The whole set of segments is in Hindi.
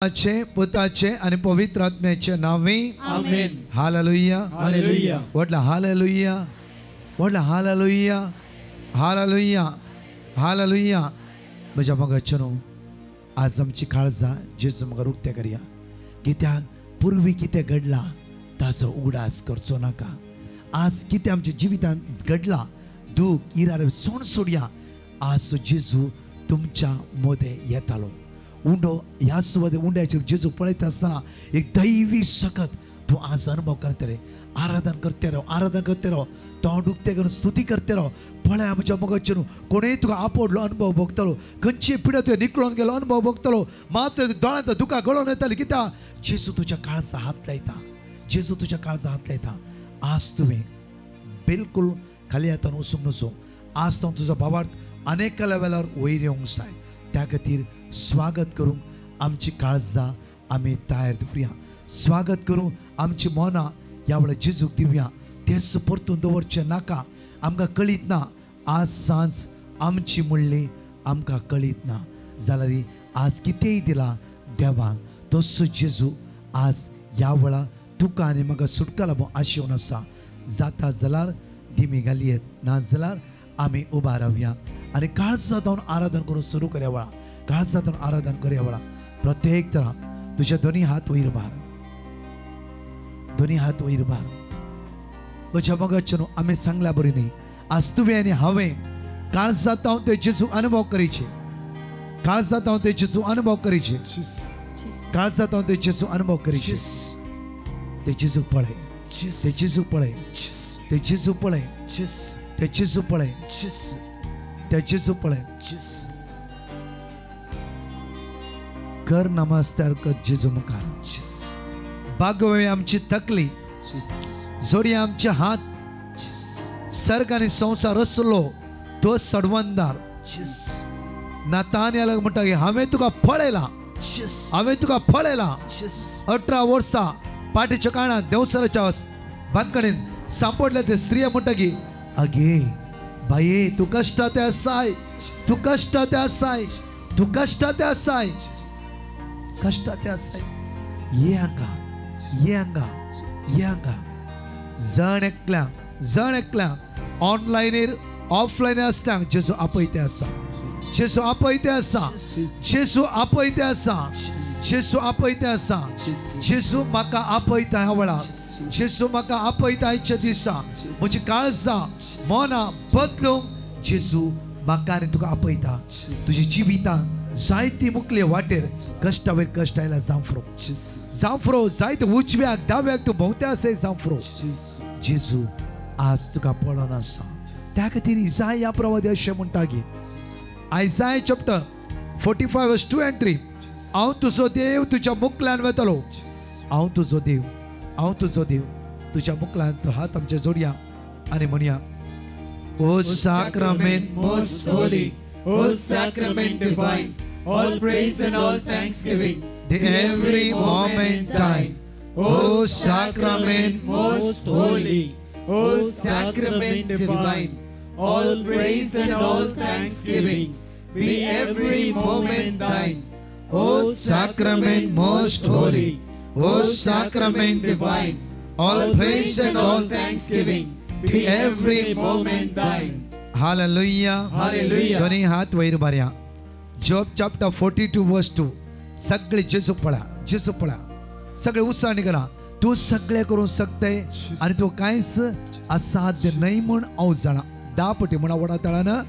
पुताचे आणि पवित्र आत्म्याचे नावे आमेन. हालेलुया हालेलुया. वडला हालेलुया वडला हालेलुया हालेलुया हालेलुया. म्हज्या मगाचनो आज आमची काळजा जेजू म्हाका उक्ते करया कित्याक पूर्वी कितें घडला ताचो उगडास करचो नाका. आज कितें आमच्या जिवितांत घडला दूख इरार सोड सोडया. आज जेजू तुमच्या मोदे येतालो. उंडो ह्या सुवाते उंड्याचेर जेजू पळयता आसतना एक दैवी सकत तूं आज अनुभव करते रे. आराधन करते रहो तोंड उक्ते करून स्तुती करते रहो. पळय आमच्या मोगाचेर कोणेय तुका आपडलो अनुभव भोगतलो. खंयची पिडा तुवें निकळून गेलो अनुभव भोगतलो. मात दोळ्यांत दुकां गळोन येताली कित्याक जेजू तुज्या काळजा हात लायता. जेजू तुज्या काळजा हात लायता. आज तुवें बिलकुल खाली हातान वचूंक नजो. आज तो तुजो भावार्थ अनेक लेवलार वयर येवंक जाय. त्या खातीर स्वागत करूंक आमची काळजां आमी तयार दवरया. स्वागत करूं आमची मनां ह्या वेळार जेजूक दिवया. तेच परतून दवरचें नाका. आमकां कळीत ना आज सांज आमची म्हणली आमकां कळीत ना जाल्यार आज कितेंय दिला देवान तसो जेजू आज ह्या वेळार तुका आनी म्हाका सुटका लागून आशेवन आसा. जाता जाल्यार दिमी घालयेत ना जाल्यार आमी उबा रावया आनी काळजांत आराधन करूंक सुरू करया. वेळा काळजांत आराधन करया. वेळा प्रत्येक तरां तुजे दोनी हात वयर मार. दोनी हात वयर मार. म्हज्या मोगाचेर आमी सांगल्या बरी न्ही. आज तुवें आनी हांवें काळजांत ते जेजू अनुभव करीचे. काळजांत ते जेजू अनुभव करीचे. काळजांत ते जेजू अनुभव करीचे. ते जेजू पळय. ते जेजू पळय. ते जेजू पळय. ते जेजू पळय. ते जेजू पळय. कर नमस्कार कर जेजू मुखार. बागवे आमची तकली जोडी आमचे हात. सर्ग आनी संवसार रचलो तो सडवंदार. नातान म्हणटा हांवें तुका पळयला. हांवें तुका पळयला. 18 वर्सां पाठीच्या काळात देवसराच्या बांदकडीन सांपडले ते स्त्रिया म्हणटा की आगे बाये तू कष्टात आसाय. तू कष्टात आसाय. तू कष्टात आसाय. कष्टात आसाय. ये हांगा ये हांगा ये हांगा. जण एकल्या ऑनलायनीर ऑफलायन आसल्यांक जेजू आपयते आसा. जेजू आपयते आसा. जेजू आपयते आसा. जेजू आपयते आसा. जेजू म्हाका आपयता ह्या वेळार. जेजू म्हाका आपयता आयच्या दिसा. म्हजी काळजां मनां बदलूंक जेजू म्हाका आनी तुका आपयता. तुजी जिवितांत जायती मुखले वाटेर कश्टा वयर कश्ट आयला जांफरो जायते उजव्याक दाव्याक तूं भोंवते आसय जांफरो. जेजू आज तुका पळोवन आसा. त्या खातीर इसाय ह्या प्रवादी अशें म्हणटा की आयसाय चॅप्टर 45 वर्स 2 and 3 हांव तुजो देव तुज्या मुखल्यान वतलो. हांव तुजो देव. हांव तुजो देव तुज्या मुखल्यान. तो हात आमचे जोडया आनी म्हणया ओ sacrament most holy, O sacrament divine, all praise and all thanksgiving, the every moment thine. O sacrament most holy, O sacrament divine, all praise and all thanksgiving, be every moment thine. O sacrament most holy, O sacrament divine, all praise and all thanksgiving, be every moment thine. Hallelujah. Hallelujah. दोन्ही हात वयर मारया. जॉब चॅप्टर 42 वर्स 2 सगळे जेजू पळा. जेजू पळा. सगळे उत्साहाने करा. तू सगळे करू शकते आणि तू कांयच असाध्य नाही म्हण हांव जाणा. 10 पटी म्हणा वडा तळानं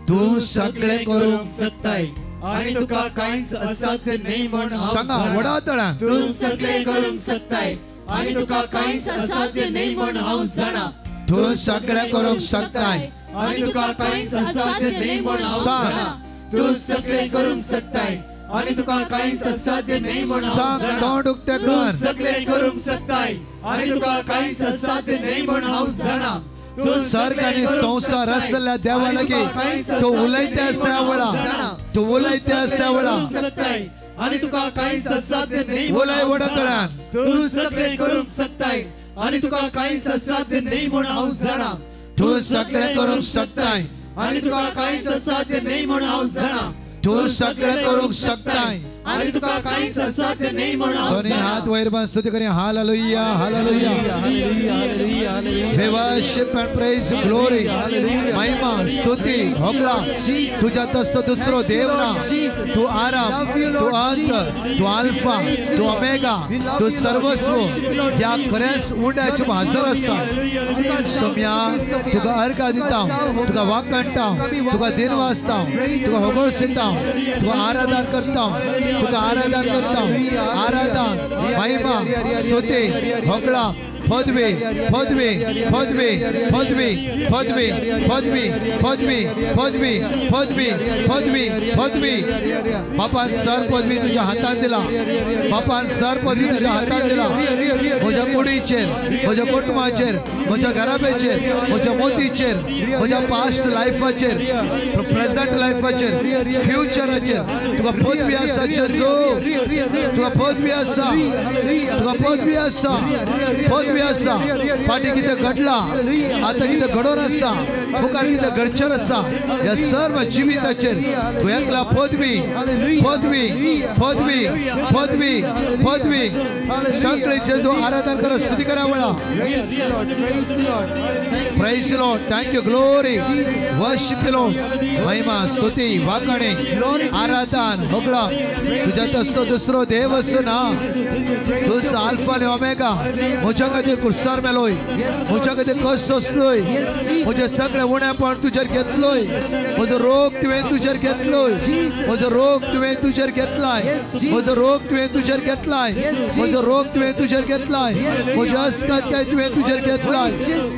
तू सगळे करू शकताय आणि तुका कांयच असाध्य नाही म्हण सांगा वडा तळा. तू सगळे करू शकताय आणि तुका कांयच असाध्य नाही म्हण हांव जाणा. तू सगळे करू शकताय आणि तुका कांयच असाध्य नाही म्हण हांव जाणा. तू सगळे करू शकताय आणि तुका कांयच असाध्य नाही म्हण हांव जाणा. तोंड उक्ते तू कर. सगळे करू शकताय आणि तुका कांयच असाध्य नाही म्हण हांव जाणा. तू सर्ग आणि संसार रचल्या देवा लागी तू उलयते आसा वळा. तू उलयते आसा वळा. आणि तुका कांयच असाध्य नाही उलय वडा तळा. तू सगळे करू शकताय आणि तुका कांयच असाध्य नाही म्हण हांव जाणा. तू सगळे करू शकताय आणि तुका कांयच असाध्य नाही म्हण हांव जाणा. तू सगळे करू शकताय आणि तुका काहीच असा ते नाही म्हणून दोन्ही हात वयर बांध स्तुती करूया. Hallelujah, hallelujah. We worship and praise, glory, महिमा, स्तुती, होगला तुझ्यात असतो दुसरो देव ना. तू आराम, तू अंत, तू अल्फा, तू ओमेगा, तू सर्वस्व. या खऱ्याच उंड्याचे भाजर आसा. सोम्या तुका अर्घ दिता, तुका वाकणटा, तुका दिन वाजता, तुका होगळसिता, तुका आराधन करता, तुका आराधन करता. आराधन, महिमा, स्तुती, होगला, पदवी, पदवी, पदवी, पदवी, पदवी, पदवी, पदवी, पदवी, पदवी, पदवी, पदवी. बापान सर पदवी तुझ्या हातात दिला. बापान सर पदवी तुझ्या हातात दिला. म्हज्या कुडीचेर, म्हज्या कुटुंबाचेर, म्हज्या घराबेचेर, म्हज्या मोतीचेर, म्हज्या पास्ट लायफाचेर, प्रेझेंट लायफाचेर, फ्युचराचेर तुका पदवी आसा. जेजू तुका पदवी आसा. तुका पदवी आसा. पदवी आसा. फाटी कितें घडला, आता कितें घडोवन आसा, मुखार कितें घडचें आसा, ह्या सर्व जिविताचेर तूं एकला पदवी, पदवी, पदवी, पदवी, पदवी. सगळे जेजू आराधन करा, स्तुती करा. वळा praise Lord. Thank you, glory, worship Lord. महिमा, स्तुती, वाकणे, आराधन, होगळा तुझ्यात असतो दुसरो देव असो ना. तूच अल्फा आणि ओमेगा. म्हज्या खातीर कुर्सार मेलोय, म्हज्या खातीर कश्ट सोंसलोय, म्हजे सगळे उणेपण तुजेर घेतलोय. म्हजो रोग तुवें तुजेर घेतलोय. म्हजो रोग तुवें तुजेर घेतलाय. म्हजो रोग तुवें तुजेर घेतलाय. म्हजो रोग तुवें तुजेर घेतलाय. म्हजे अस्काताय तुवें तुजेर घेतलाय.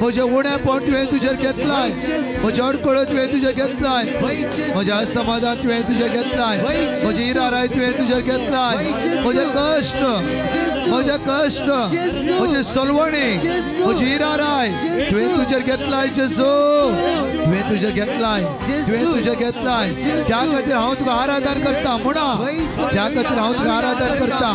म्हजे उणेपण तुवें तुजेर घेतलाय. म्हजे अडकळो तुवें तुजेर घेतलाय. म्हजे असमाधान तुवें तुजेर घेतलाय. म्हजी इराराय तुवें तुजेर घेतलाय. म्हजे कश्ट, म्हजे कश्ट, म्हजे सलवणी, म्हजी इराराय तुवें तुजेर घेतलाय. जेजू तुवें तुजेर घेतलाय. तुवें तुजेर घेतलाय. त्या खातीर हांव तुका आराधन करता. म्हणा त्या खातीर हांव तुका आराधन करता.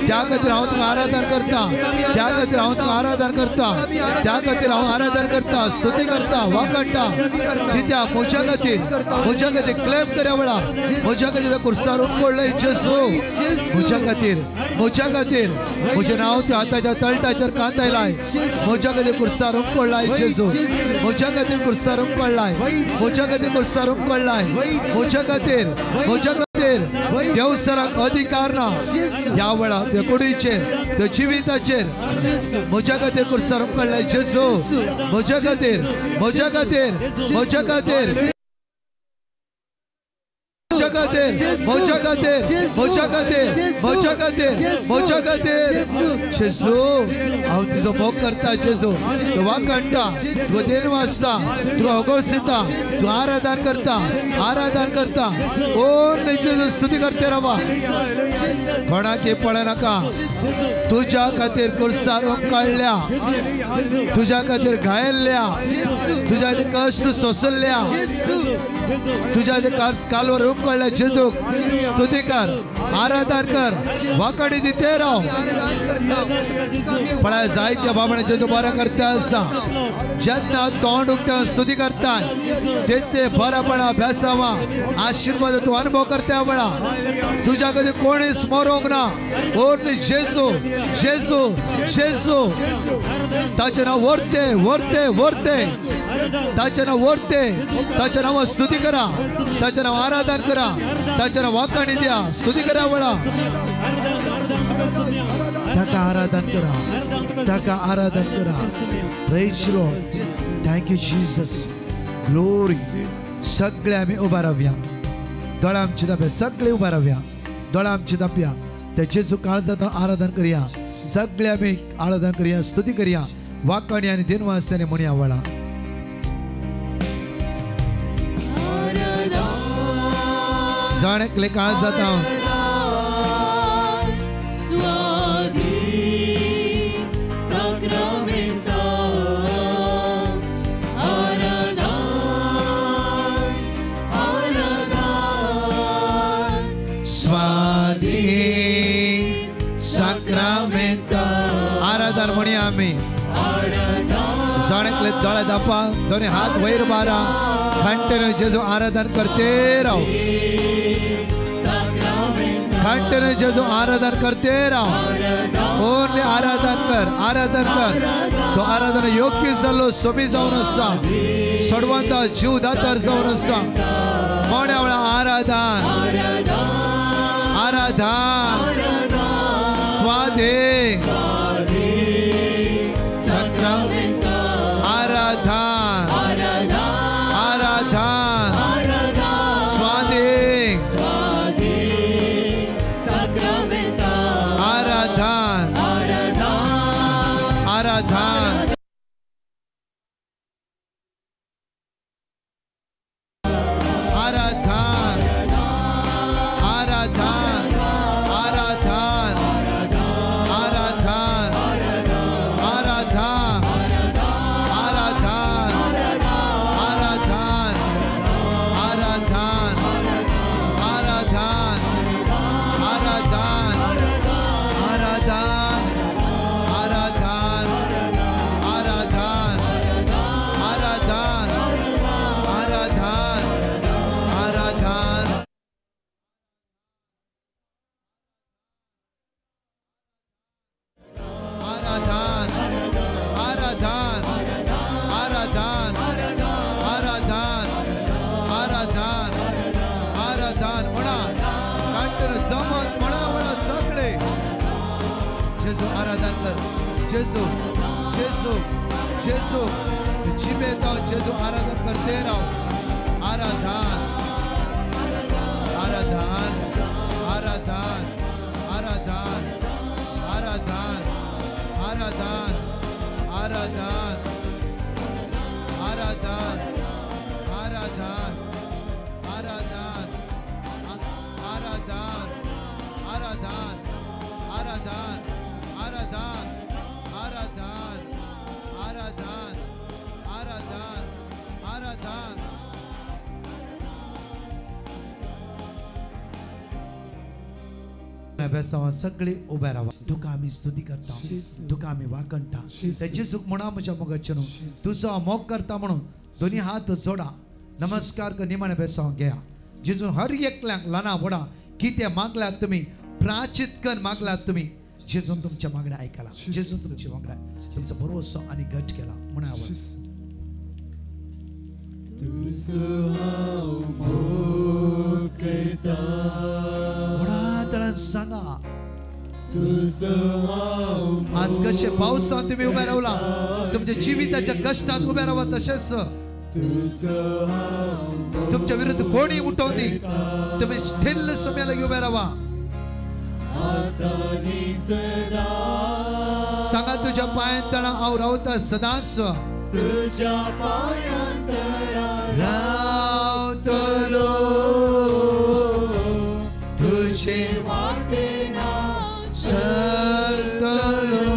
त्या खातीर हांव तुका आराधन करता. त्या खातीर हांव तुका आराधन करता. त्या खातीर हांव आराधन करता, स्तुती करता, वाकणटा. कित्याक म्हज्या खातीर क्लेम करया. वळा म्हज्या खातीर कुर्सार उपडलंय. जेजू म्हज्या खातीर म्हजें नांव त्या हाताच्या तळटाचेर कांतयलाय. म्हज्या खातीर कुर्सार उपडलाय. जेजू म्हज्या खातीर कुर्सार उपडलाय. म्हज्या खातीर कुर्सार उपडलाय. म्हज्या खातीर देवसराक अधिकार ना. ह्या वेळा त्या कुडीचेर, त्या जिविताचेर म्हज्या खातीर कुर्सार उपडलाय. जेजू म्हज्या खातीर, म्हज्या खातीर, म्हज्या खातीर, म्हज्या खातीर, म्हज्या खातीर, म्हज्या खातीर, म्हज्या खातीर. जेजू हांव तुजो मोग करता. जेजू तूं वाकणटा, तूं देन वाजता, तुका होगळसिता, तूं आराधन करता, आराधन करता. ओन्ली जेजू स्तुती करते रावा. कोणाकी पळनाका. तुज्या खातीर कुर्सार उपकाडल्या, तुज्या खातीर घायल्ल्या, तुज्या खातीर कश्ट सोंसल्ल्या, तुज्या खातीर कालवर उपकाडल्या. जेजू स्तुती कर, आराधन कर, वाकडी दिते राव. पळय जायत्या बाबणे जेजू बरें करता आसा. जेन्ना तोंड उगता स्तुती करता तेते बरेपणा, बेसावा, आशीर्वाद तूं अनुभव करता. वळा तुज्या खातीर कोणीच मरोंक ना. ओन्ली जेजू, जेजू, जेजू. ताचें नांव व्हरते, व्हरते, व्हरते. ताचें नांव व्हरते. ताचें नांव स्तुती करा. ताचें नांव आराधन करा. ताचें नांव वाकणी द्या, स्तुती करा. वळा ताका आराधन करा. ताका आराधन करा. Praise Lord. Thank you Jesus. Glory. सगळे आमी उबा रावया. दोळा आमची दाबया. सगळे उबा रावया. दोळा आमची दाबया. त्या जेजू काळजात आराधन करूया. सगळे आमी आराधन करूया, स्तुती करूया, वाकणी आनी दिनवासाने म्हणया. वळा जाण एकले काळजात हांव आराधन म्हणया आमी. जाणेकले दोळे दापा, दोन्ही हात वयर मारा. कंटिन्यू जेजू आराधन करते राव. कंटिन्यू जेजू आराधन करते राव ओनली आराधन कर तो आराधना योग्य जालो सोबी जाऊन असा सोडवंता जीव दातार जाऊन असा मोड्या वेळा आराधन स्वादे संक्रमित आराधन स्वादे संक्रमित आराधन जेजू जेजू जेजू जिबे तो जेजू आराधन करते रहो आराधन आराधन आराधन आराधन आराधन आराधन आराधन आराधन आराधन आराधन आराधन आराधन आराधन आराधन आराधन आराधन आराधन आराधन बेसावा सगळे उभे राहा तुका आम्ही स्तुती करता तुका आम्ही वाकणता त्याची चूक म्हणा म्हज्या मोगाचें तुजो मोग करता म्हणून दोन्ही हात जोडा नमस्कार कर निमाणे बेसाव घ्या जिजून हर एकल्यांक ल्हाना व्हडा कितें मागल्यात तुमी प्राचित कर मागल्यात तुमी जेजून तुमच्या मागण्या ऐकला जेजून तुमची मागण्या तुमचा भरोसा आणि घट केला म्हणावं सांगा आज कसे पावसात तुम्ही उभे राहला तुमच्या जीविताच्या कष्टात उभे राहा तसेच तुमच्या विरुद्ध कोणी उठवली तुम्ही स्थिर सोम्याला उभे राहा सांगा तुझ्या पायांतळा हांव रावता सदांच तुझ्या पायांतळा रावतलो तुझे वाटेना चलतलो